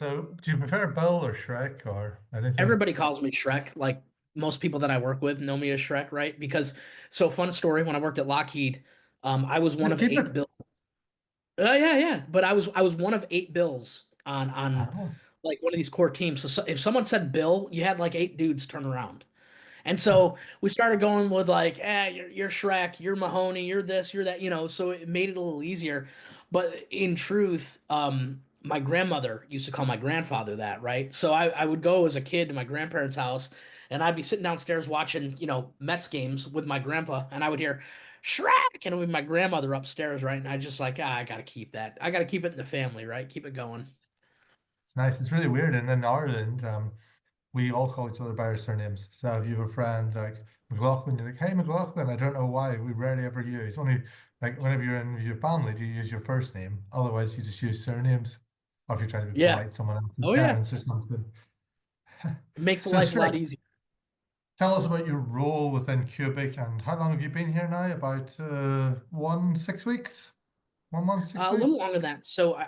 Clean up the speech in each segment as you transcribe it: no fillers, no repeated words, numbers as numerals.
So, do you prefer Bill or Shrek or anything? Everybody calls me Shrek. Like most people that I work with know me as Shrek, right? Because so fun story, when I worked at Lockheed, I was one Just of keep it. eight bills. Yeah, yeah. But I was one of eight bills on Oh, like one of these core teams. So if someone said Bill, you had like eight dudes turn around. And so we started going with like, you're Shrek, you're Mahoney, you're this, you're that. So it made it a little easier. But in truth, my grandmother used to call my grandfather that, right? So I would go as a kid to my grandparents' house and I'd be sitting downstairs watching, Mets games with my grandpa, and I would hear Shrek and with my grandmother upstairs, right? And I just like, I gotta keep that. I gotta keep it in the family, right? Keep it going. it's nice. It's really weird. And in Ireland, we all call each other by our surnames. So if you have a friend like McLaughlin, you're like, hey, McLaughlin. I don't know why. We rarely ever use. Only like whenever you're in your family, do you use your first name? Otherwise, you just use surnames. Or if you're trying to be Yeah. polite, someone else's Oh yeah. parents or something. It makes So, life a lot Shrek, easier. tell us about your role within Qubic and how long have you been here now? About 6 weeks? 1 month, six A little weeks? longer than that. So I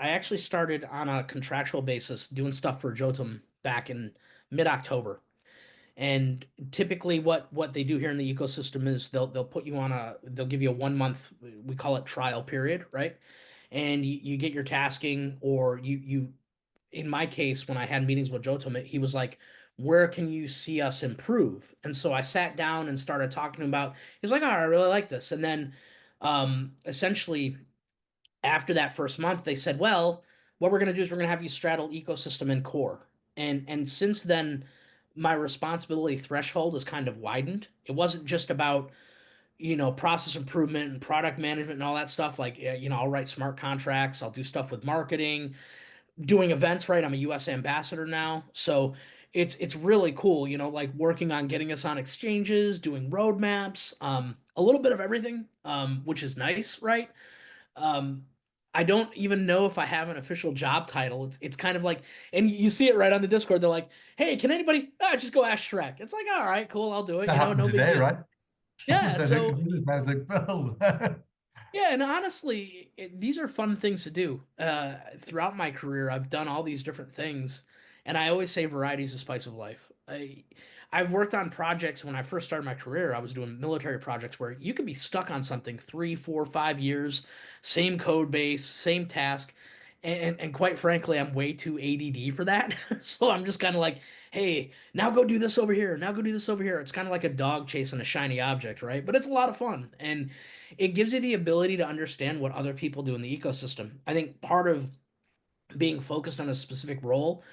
actually started on a contractual basis doing stuff for Jotum back in mid-October. And typically what they do here in the ecosystem is they'll give you a 1 month, we call it trial period, right? And you get your tasking, or you in my case, when I had meetings with Jotum, he was like, where can you see us improve? And so I sat down and started talking about, he's like, oh, I really like this. And then essentially after that first month, they said, well, what we're going to do is we're going to have you straddle ecosystem and core. And since then, my responsibility threshold has kind of widened. It wasn't just about, process improvement and product management and all that stuff. Like, I'll write smart contracts, I'll do stuff with marketing, doing events, right? I'm a US ambassador now. So it's really cool, like working on getting us on exchanges, doing roadmaps, a little bit of everything, which is nice, right? Um, I don't even know if I have an official job title. It's kind of like, and you see it right on the Discord. They're like, "Hey, can anybody just go ask Shrek?" It's like, all right, cool, I'll do it. That happened No big today, deal. right? Someone Yeah. said, who So can do this? And I was like, Bill. yeah, and honestly, these are fun things to do. Throughout my career, I've done all these different things, and I always say variety is the spice of life. I've worked on projects when I first started my career. I was doing military projects where you could be stuck on something 3, 4, 5 years, same code base, same task, and quite frankly, I'm way too ADD for that. So I'm just kind of like, hey, now go do this over here. Now go do this over here. It's kind of like a dog chasing a shiny object, right? But it's a lot of fun, and it gives you the ability to understand what other people do in the ecosystem. I think part of being focused on a specific role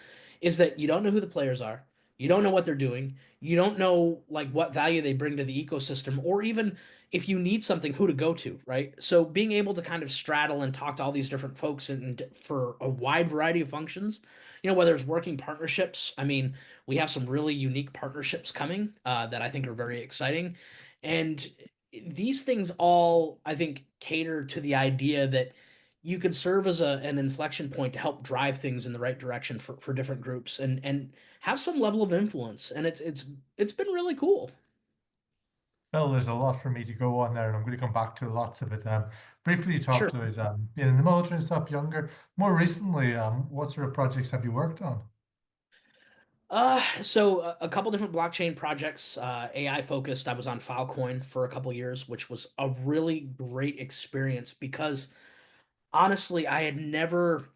is that you don't know who the players are. You don't know what they're doing. You don't know like what value they bring to the ecosystem, or even if you need something, who to go to, right? So being able to kind of straddle and talk to all these different folks and for a wide variety of functions, whether it's working partnerships. I mean, we have some really unique partnerships coming that I think are very exciting. And these things all, I think, cater to the idea that you could serve as an inflection point to help drive things in the right direction for different groups and have some level of influence. And it's been really cool. Bill, there's a lot for me to go on there, and I'm going to come back to lots of it. Briefly, you Sure. talked about being in the military and stuff younger. More recently, what sort of projects have you worked on? So a couple different blockchain projects, AI focused. I was on Filecoin for a couple years, which was a really great experience because honestly, I had never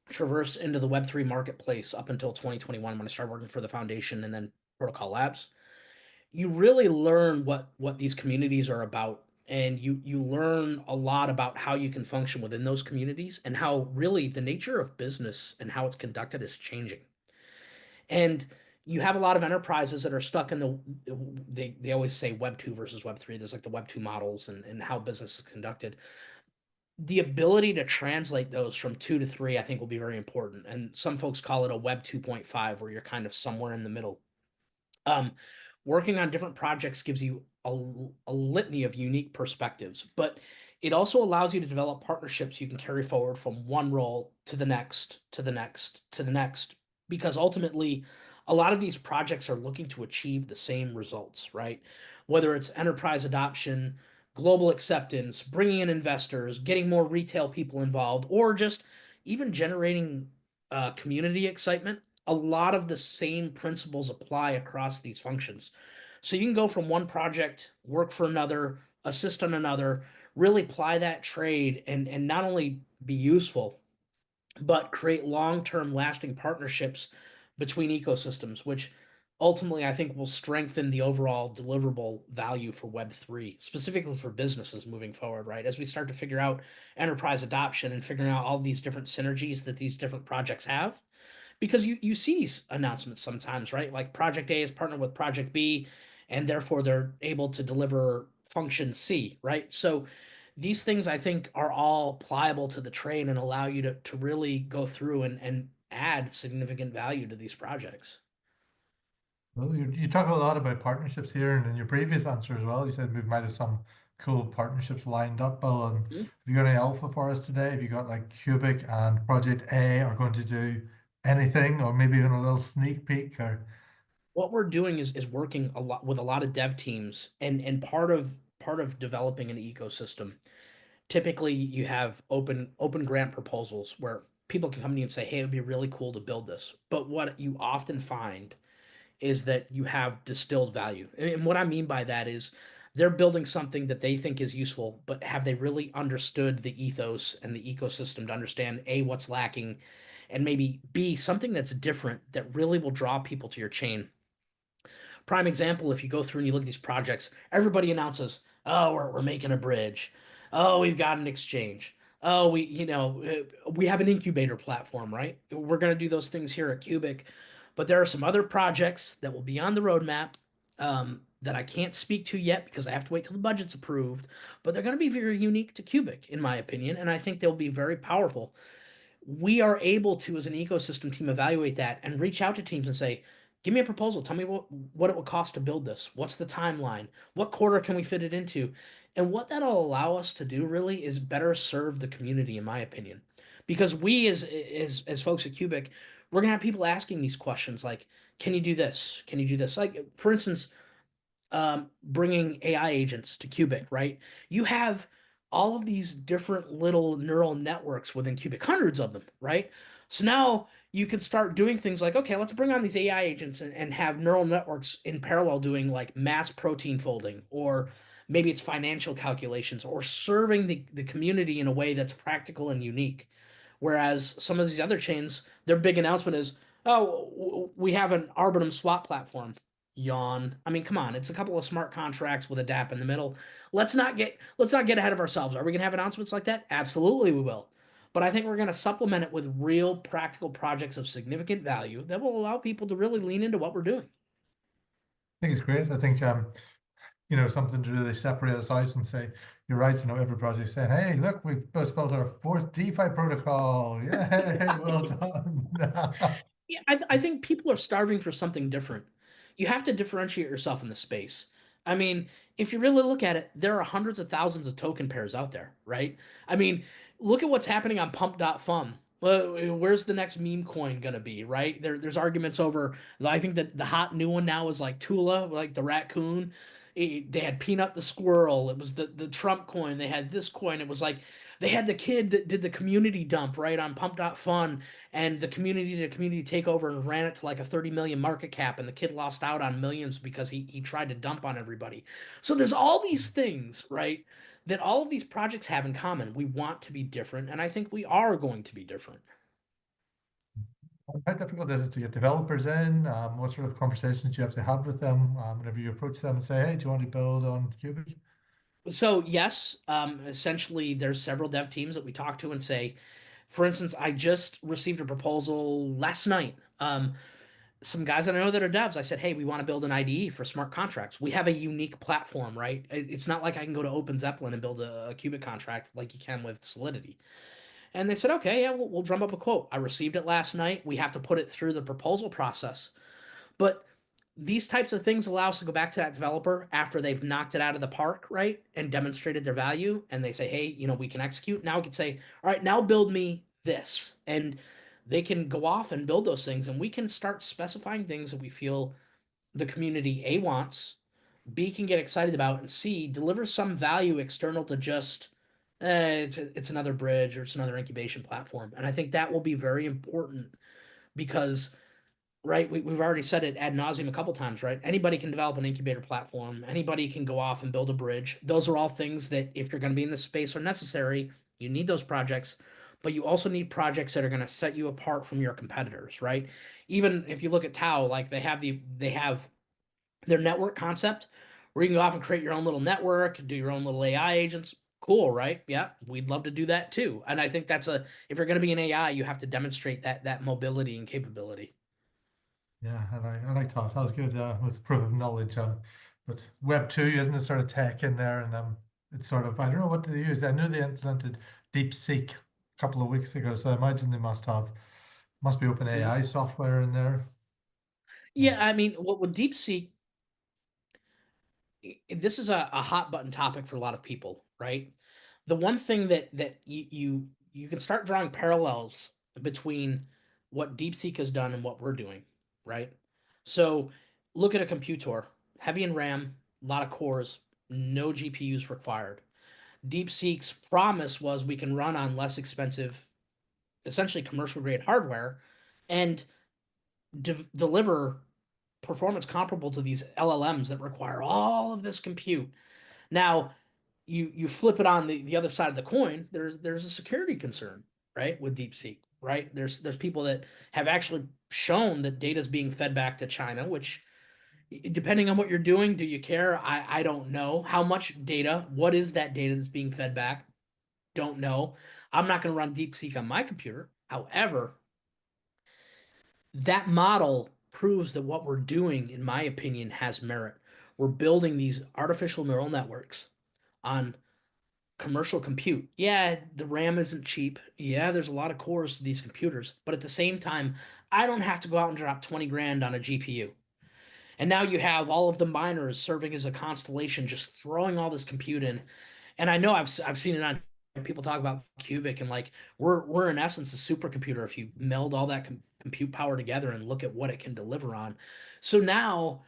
traversed into the Web3 marketplace up until 2021 when I started working for the foundation and then Protocol Labs. You really learn what these communities are about, and you learn a lot about how you can function within those communities and how really the nature of business and how it's conducted is changing. And you have a lot of enterprises that are stuck in they always say Web 2 versus Web 3. There's like the Web 2 models and how business is conducted. The ability to translate those from 2 to 3, I think, will be very important. And some folks call it a Web 2.5, where you're kind of somewhere in the middle. Um, Working on different projects gives you a litany of unique perspectives, but it also allows you to develop partnerships you can carry forward from one role to the next, to the next, to the next, because ultimately, a lot of these projects are looking to achieve the same results, right? Whether it's enterprise adoption, global acceptance, bringing in investors, getting more retail people involved, or just even generating community excitement, a lot of the same principles apply across these functions. So you can go from one project, work for another, assist on another, really ply that trade and not only be useful, but create long-term lasting partnerships between ecosystems, which ultimately I think will strengthen the overall deliverable value for Web3, specifically for businesses moving forward, right? As we start to figure out enterprise adoption and figuring out all these different synergies that these different projects have, because you see these announcements sometimes, right? Like Project A is partnered with Project B, and therefore they're able to deliver function C, right? So these things I think are all pliable to the trade and allow you to really go through and add significant value to these projects. Well, you talk a lot about partnerships here, and in your previous answer as well, you said we might have some cool partnerships lined up, Bill. And have Mhm. you got any alpha for us today? Have you got like Qubic and Project A are going to do anything, or maybe even a little sneak peek? Or What we're doing is working a lot with a lot of dev teams, and part of developing an ecosystem. Typically, you have open grant proposals where people can come to you and say, "Hey, it would be really cool to build this." But what you often find is that you have distilled value. And what I mean by that is they're building something that they think is useful, but have they really understood the ethos and the ecosystem to understand A, what's lacking, and maybe B, something that's different that really will draw people to your chain? Prime example, if you go through and you look at these projects, everybody announces, oh, we're making a bridge. Oh, we've got an exchange. Oh, we have an incubator platform, right? We're going to do those things here at Qubic. But there are some other projects that will be on the roadmap that I can't speak to yet because I have to wait till the budget's approved. But they're going to be very unique to Qubic, in my opinion. And I think they'll be very powerful. We are able to, as an ecosystem team, evaluate that and reach out to teams and say, give me a proposal. Tell me what it would cost to build this. What's the timeline? What quarter can we fit it into? And what that'll allow us to do really is better serve the community, in my opinion. Because we as folks at Qubic, we're gonna have people asking these questions like, can you do this? Can you do this? Like, for instance, bringing AI agents to Qubic, right? You have all of these different little neural networks within Qubic, hundreds of them, right? So now you can start doing things like, okay, let's bring on these AI agents and have neural networks in parallel doing like mass protein folding, or maybe it's financial calculations, or serving the community in a way that's practical and unique. Whereas some of these other chains, their big announcement is, oh, we have an Arbitrum swap platform. Yawn. I mean, come on, it's a couple of smart contracts with a DApp in the middle. Let's not get ahead of ourselves. Are we gonna have announcements like that? Absolutely, we will. But I think we're gonna supplement it with real practical projects of significant value that will allow people to really lean into what we're doing. I think it's great. I think something to really separate us out and say, you're right, every project saying, hey, look, we've just built our fourth DeFi protocol. Yay, well done. Yeah, I think people are starving for something different. You have to differentiate yourself in the space. I mean, if you really look at it, there are hundreds of thousands of token pairs out there, right? I mean, look at what's happening on pump.fun. Well, where's the next meme coin gonna be, right? There's arguments over. I think that the hot new one now is like Tula, like the raccoon. They had Peanut the squirrel. It was the Trump coin. They had this coin. It was like they had the kid that did the community dump right on pump.fun, and the community did a community takeover and ran it to like a 30 million market cap, and the kid lost out on millions because he tried to dump on everybody. So there's all these things, right, that all of these projects have in common. We want to be different, and I think we are going to be different. How difficult is it to get developers in? What sort of conversations do you have to have with them whenever you approach them and say, hey, do you want to build on Qubit? So yes, essentially there's several dev teams that we talk to and say, for instance, I just received a proposal last night. Some guys that I know that are devs, I said, hey, we want to build an IDE for smart contracts. We have a unique platform, right? It's not like I can go to Open Zeppelin and build a Qubit contract like you can with Solidity. And they said, okay, yeah, we'll drum up a quote. I received it last night. We have to put it through the proposal process. But these types of things allow us to go back to that developer after they've knocked it out of the park, right? And demonstrated their value. And they say, hey, we can execute. Now we can say, all right, now build me this. And they can go off and build those things. And we can start specifying things that we feel the community A wants, B can get excited about, and C delivers some value external to just It's another bridge or it's another incubation platform. And I think that will be very important because, right, we've already said it ad nauseum a couple times, right? Anybody can develop an incubator platform. Anybody can go off and build a bridge. Those are all things that, if you're going to be in this space, are necessary. You need those projects, but you also need projects that are going to set you apart from your competitors, right? Even if you look at Tau, like they have their network concept where you can go off and create your own little network, do your own little AI agents. Cool, right? Yeah, we'd love to do that too. And I think that's a if you're going to be an AI, you have to demonstrate that mobility and capability. Yeah, I like that. That was good. With proof of knowledge. But Web 2 isn't it sort of tech in there, and it's sort of I don't know what they use. I knew they implemented DeepSeek a couple of weeks ago, so I imagine they must be open Mhm. AI software in there. Yeah, I mean, what with DeepSeek, this is a hot button topic for a lot of people, right? The one thing that you can start drawing parallels between what DeepSeek has done and what we're doing, right? So look at a computer, heavy in RAM, a lot of cores, no GPUs required. DeepSeek's promise was we can run on less expensive, essentially commercial grade hardware, and deliver performance comparable to these LLMs that require all of this compute. Now, you flip it on the other side of the coin, there's a security concern, right, with DeepSeek, right? There's people that have actually shown that data is being fed back to China, which depending on what you're doing, do you care? I don't know. How much data, what is that data that's being fed back? Don't know. I'm not going to run DeepSeek on my computer. However, that model proves that what we're doing, in my opinion, has merit. We're building these artificial neural networks on commercial compute. Yeah, the RAM isn't cheap. Yeah, there's a lot of cores to these computers, but at the same time, I don't have to go out and drop 20 grand on a GPU. And now you have all of the miners serving as a constellation, just throwing all this compute in. And I know I've seen it on people talk about Qubic and like we're in essence a supercomputer if you meld all that compute power together and look at what it can deliver on. So now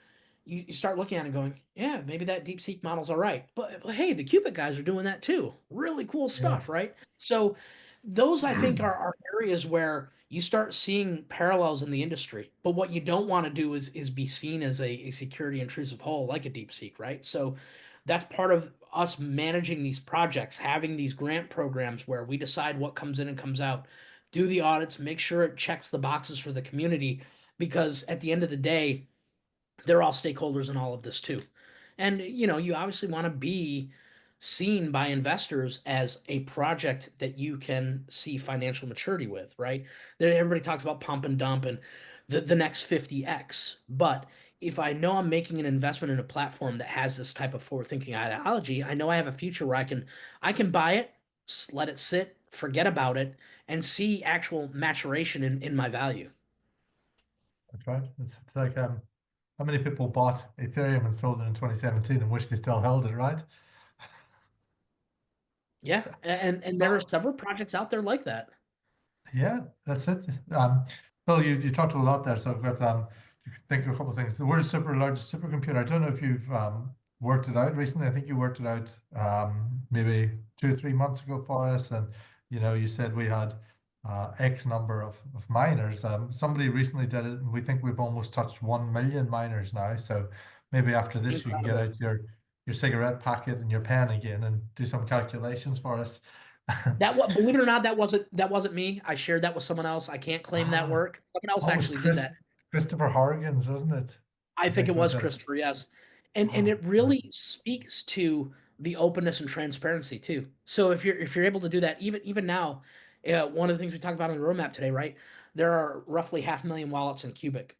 you start looking at it and going, yeah, maybe that DeepSeek model's all right. But hey, the Qubic guys are doing that too. Really cool Yeah. stuff, right? So those I think are areas where you start seeing parallels in the industry. But what you don't want to do is be seen as a security intrusive hole like a DeepSeek, right? So that's part of us managing these projects, having these grant programs where we decide what comes in and comes out, do the audits, make sure it checks the boxes for the community, because at the end of the day, they're all stakeholders in all of this too. And you obviously want to be seen by investors as a project that you can see financial maturity with, right? Everybody talks about pump and dump and the next 50x. But if I know I'm making an investment in a platform that has this type of forward-thinking ideology, I know I have a future where I can buy it, let it sit, forget about it, and see actual maturation in my value. That's right. It's like how many people bought Ethereum and sold it in 2017 and wish they still held it, right? Yeah, and there are Well, several projects out there like that. yeah, that's it. Well, you talked a lot there, so I've got to think of a couple of things. The word super large supercomputer. I don't know if you've worked it out recently. I think you worked it out maybe 2 or 3 months ago for us, and you said we had X number of miners. Somebody recently did it, and we think we've almost touched 1 million miners now. So maybe after this, you can get Incredible. out your cigarette packet and your pen again and do some calculations for us. That what believe it or not, that wasn't me. I shared that with someone else. I can't claim that Ah, work. Someone else what was actually did that. Christopher Horrigan's, wasn't it? I I think think it we was did. Christopher, yes. And Oh, it right. really speaks to the openness and transparency too. So if you're able to do that, even now, one of the things we talked about on the roadmap today, right? There are roughly 500,000 wallets in Qubic.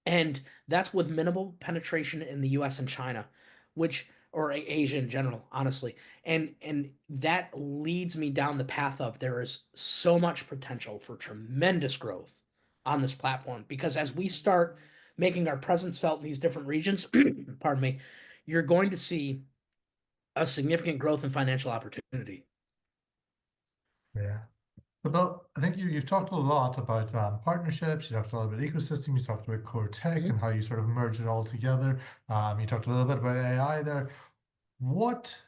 And that's with minimal penetration in the US and China, which or Asia in general, honestly. And that leads me down the path of there is so much potential for tremendous growth on this platform because as we start making our presence felt in these different regions, pardon me, you're going to see a significant growth in financial opportunity. Yeah. So, Bill, I think you've talked a lot about partnerships. You talked a lot about ecosystem. You talked about core tech Mhm. and how you sort of merge it all together. You talked a little bit about AI there. What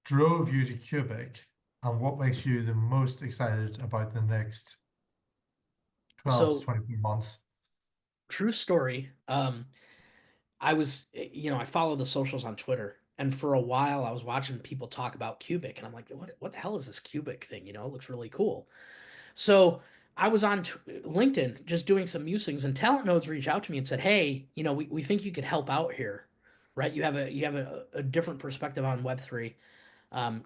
drove you to Cubic? and what makes you the most excited about the next 12 to So 24 months? true story. I follow the socials on Twitter, and for a while I was watching people talk about Qubic, and I'm like, what the hell is this Qubic thing? It looks really cool. So I was on LinkedIn just doing some musings, and talent nodes reached out to me and said, "Hey, we think you could help out here, right? You have a different perspective on Web3.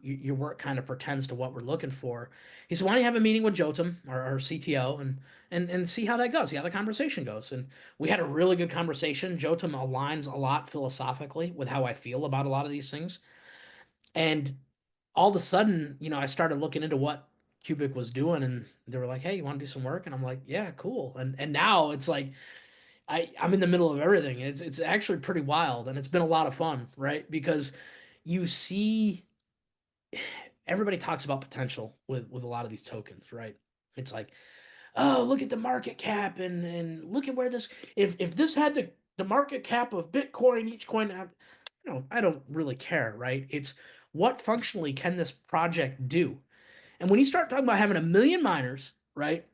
Your work kind of pretends to what we're looking for." He said, "Why don't you have a meeting with Jotam, our CTO, and see how that goes, see how the conversation goes." And we had a really good conversation. Jotam aligns a lot philosophically with how I feel about a lot of these things. And all of a sudden, I started looking into what Qubic was doing, and they were like, "Hey, you want to do some work?" And I'm like, "Yeah, cool." And now it's like I'm in the middle of everything. It's actually pretty wild, and it's been a lot of fun, right? Because you see everybody talks about potential with a lot of these tokens, right? It's like, oh, look at the market cap and look at where this if this had the market cap of Bitcoin, each coin I don't really care, right? It's what functionally can this project do? And when you start talking about having a million miners, right,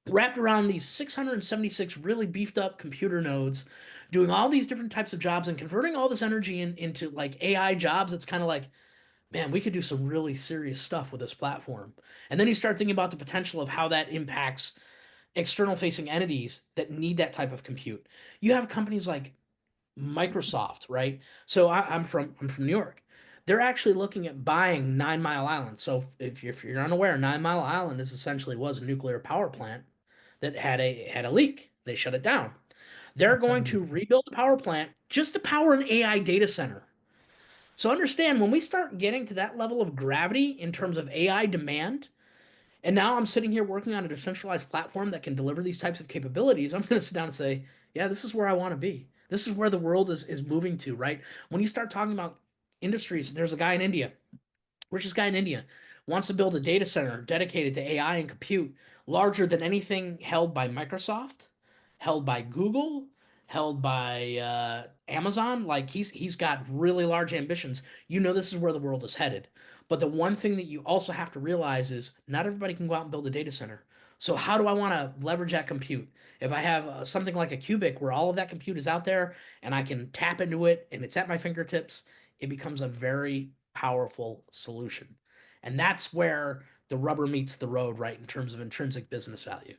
wrapped around these 676 really beefed up computer nodes, doing all these different types of jobs and converting all this energy into like AI jobs, it's kind of like, man, we could do some really serious stuff with this platform. And then you start thinking about the potential of how that impacts external facing entities that need that type of compute. You have companies like Microsoft, right? So I'm from New York. They're actually looking at buying 9 Mile Island. So if you're unaware, 9 Mile Island is essentially was a nuclear power plant that had a leak. They shut it down. They're going to Amazing. rebuild the power plant just to power an AI data center. So understand when we start getting to that level of gravity in terms of AI demand, and now I'm sitting here working on a decentralized platform that can deliver these types of capabilities, I'm going to sit down and say, yeah, this is where I want to be. This is where the world is moving to, right? When you start talking about industries, there's a guy in India, richest guy in India, wants to build a data center dedicated to AI and compute larger than anything held by Microsoft, held by Google, held by Amazon. Like he's got really large ambitions. This is where the world is headed. But the one thing that you also have to realize is not everybody can go out and build a data center. So how do I want to leverage that compute? If I have something like a Qubic where all of that compute is out there and I can tap into it and it's at my fingertips, it becomes a very powerful solution. And that's where the rubber meets the road, right, in terms of intrinsic business value.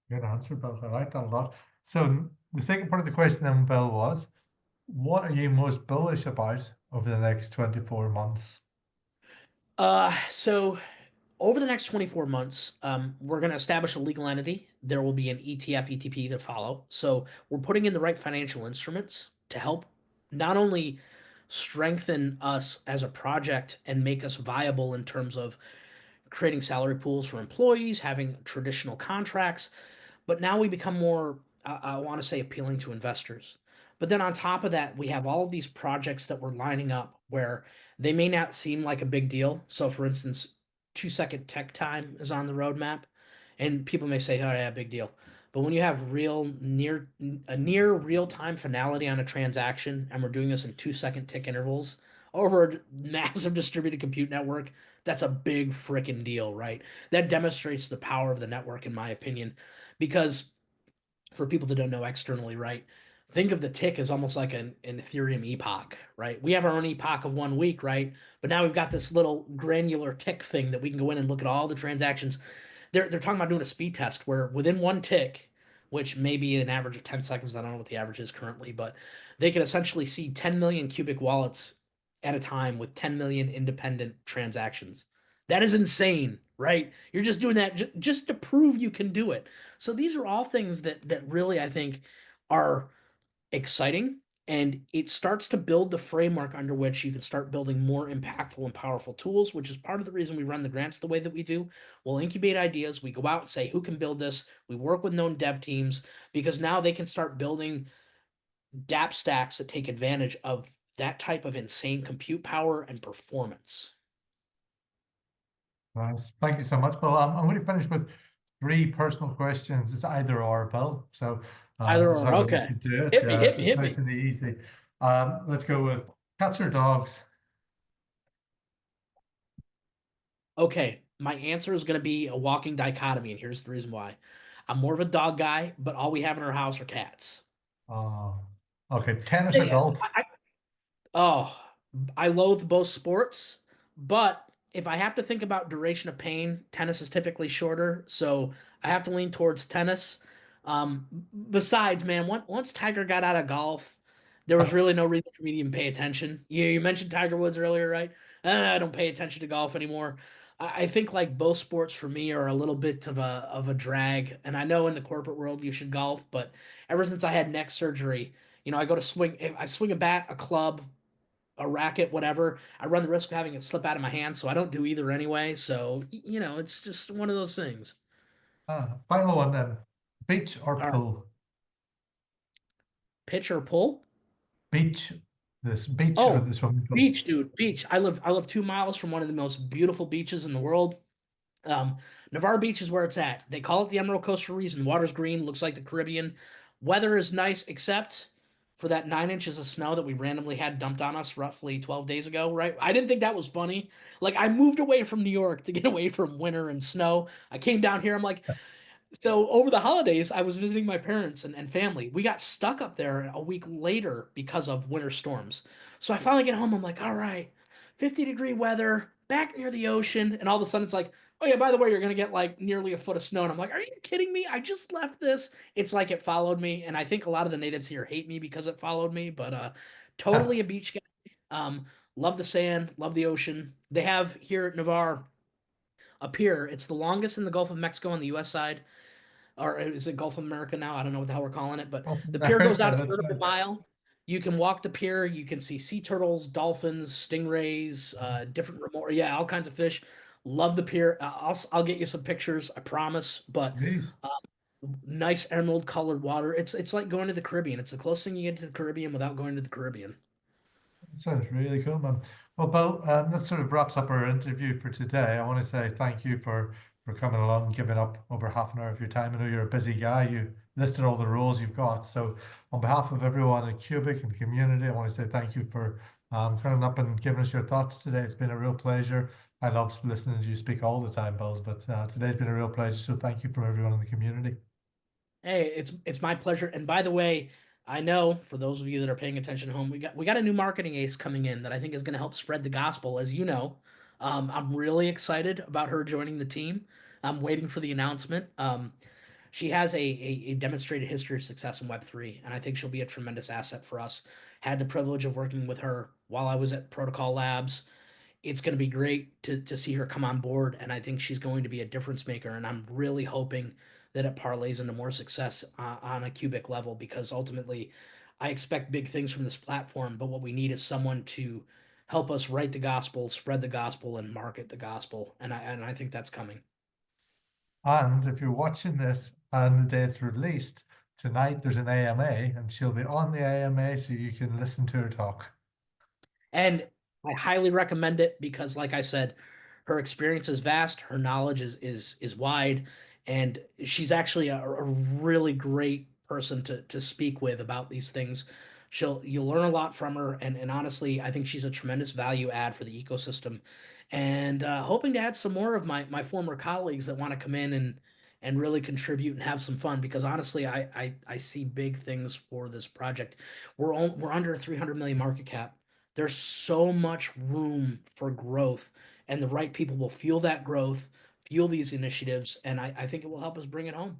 Good answer, Bill. I like that a lot. So the second part of the question then, Bill, was what are you most bullish about over the next 24 months? So over the next 24 months, we're going to establish a legal entity. There will be an ETF, ETP to follow. So we're putting in the right financial instruments to help not only strengthen us as a project and make us viable in terms of creating salary pools for employees, having traditional contracts, but now we become more, I want to say, appealing to investors. But then on top of that, we have all of these projects that we're lining up where they may not seem like a big deal. So, for instance, 2 second tech time is on the roadmap, and people may say, "Oh yeah, big deal." But when you have a near real time finality on a transaction, and we're doing this in 2 second tick intervals over a massive distributed compute network, that's a big freaking deal, right? That demonstrates the power of the network, in my opinion, because for people that don't know externally, right? Think of the tick as almost like an Ethereum epoch, right? We have our own epoch of 1 week, right? But now we've got this little granular tick thing that we can go in and look at all the transactions. They're talking about doing a speed test where within one tick, which may be an average of 10 seconds, I don't know what the average is currently, but they could essentially see 10 million Qubic wallets at a time with 10 million independent transactions. That is insane, right? You're just doing that just to prove you can do it. So these are all things that really I think are exciting, and it starts to build the framework under which you can start building more impactful and powerful tools, which is part of the reason we run the grants the way that we do. We'll incubate ideas, we go out and say who can build this. We work with known dev teams because now they can start building DApp stacks that take advantage of that type of insane compute power and performance. Nice. Thank you so much, Bill. I'm going to finish with three personal questions. It's either or, Bill. So Either this is or, how we like okay. to do it. Hit me, Yeah, hit me, it's hit nice me. and easy. Let's go with cats or dogs. Okay, my answer is going to be a walking dichotomy, and here's the reason why. I'm more of a dog guy, but all we have in our house are cats. Oh, okay. Tennis or Yeah, golf? oh, I loathe both sports, but if I have to think about duration of pain, tennis is typically shorter, so I have to lean towards tennis. Besides, man, once Tiger got out of golf, there was really no reason for me to even pay attention. You mentioned Tiger Woods earlier, right? I don't pay attention to golf anymore. I think like both sports for me are a little bit of a drag, and I know in the corporate world you should golf, but ever since I had neck surgery, I go to swing. If I swing a bat, a club, a racket, whatever, I run the risk of having it slip out of my hand, so I don't do either anyway. So, it's just one of those things. Final one then. Beach or All right, pool? pitch or pull? Beach. This beach or Oh, the swimming pool? beach, dude, beach. I live 2 miles from one of the most beautiful beaches in the world. Um, Navarre Beach is where it's at. They call it the Emerald Coast for a reason. Water's green, looks like the Caribbean. Weather is nice, except for that 9 inches of snow that we randomly had dumped on us roughly 12 days ago, right? I didn't think that was funny. Like, I moved away from New York to get away from winter and snow. I came down here, I'm like, so over the holidays, I was visiting my parents and family. We got stuck up there a week later because of winter storms. So I finally get home. I'm like, all right, 50-degree weather, back near the ocean. And all of a sudden it's like, oh yeah, by the way, you're gonna get like nearly a foot of snow. And I'm like, are you kidding me? I just left this. It's like it followed me. And I think a lot of the natives here hate me because it followed me, but totally a beach guy. Um, love the sand, love the ocean. They have here at Navarre a pier. It's the longest in the Gulf of Mexico on the US side, or is it Gulf of America now? I don't know what the hell we're calling it, but Gulf of the pier goes America, out a that's third of a right. mile. You can walk the pier. You can see sea turtles, dolphins, stingrays, different remote, yeah, all kinds of fish. Love the pier. I'll get you some pictures, I promise. But Jeez. uh, nice emerald colored water. It's like going to the Caribbean. It's the closest thing you get to the Caribbean without going to the Caribbean. Sounds really cool, man. Well, Bill, that sort of wraps up our interview for today. I want to say thank you for coming along and giving up over half an hour of your time. I know you're a busy guy. You listed all the roles you've got. So, on behalf of everyone at Qubic and the community, I want to say thank you for coming up and giving us your thoughts today. It's been a real pleasure. I love listening to you speak all the time, Bills, but today's been a real pleasure. So, thank you from everyone in the community. Hey, it's my pleasure. And by the way, I know for those of you that are paying attention at home, we got a new marketing ace coming in that I think is going to help spread the gospel, as you know. I'm really excited about her joining the team. I'm waiting for the announcement. She has a demonstrated history of success in Web3, and I think she'll be a tremendous asset for us. Had the privilege of working with her while I was at Protocol Labs. It's going to be great to see her come on board, and I think she's going to be a difference maker. And I'm really hoping that it parlays into more success on a Qubic level because ultimately, I expect big things from this platform. But what we need is someone to help us write the gospel, spread the gospel, and market the gospel. And I think that's coming. And if you're watching this and the day it's released, tonight there's an AMA and she'll be on the AMA so you can listen to her talk. And I highly recommend it because, like I said, her experience is vast, her knowledge is wide, and she's actually a really great person to speak with about these things. You'll learn a lot from her, and honestly, I think she's a tremendous value add for the ecosystem. And hoping to add some more of my former colleagues that want to come in and really contribute and have some fun because honestly, I see big things for this project. We're under a 300 million market cap. There's so much room for growth, and the right people will fuel that growth, fuel these initiatives, and I think it will help us bring it home.